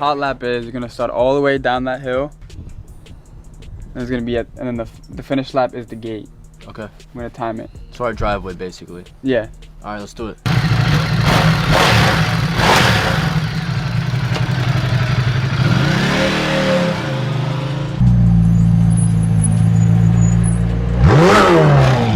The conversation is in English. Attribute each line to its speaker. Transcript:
Speaker 1: hot lap is, you're gonna start all the way down that hill. And it's gonna be and then the finish lap is the gate.
Speaker 2: Okay.
Speaker 1: I'm gonna time it.
Speaker 2: So our driveway, basically.
Speaker 1: Yeah.
Speaker 2: All right, let's do it.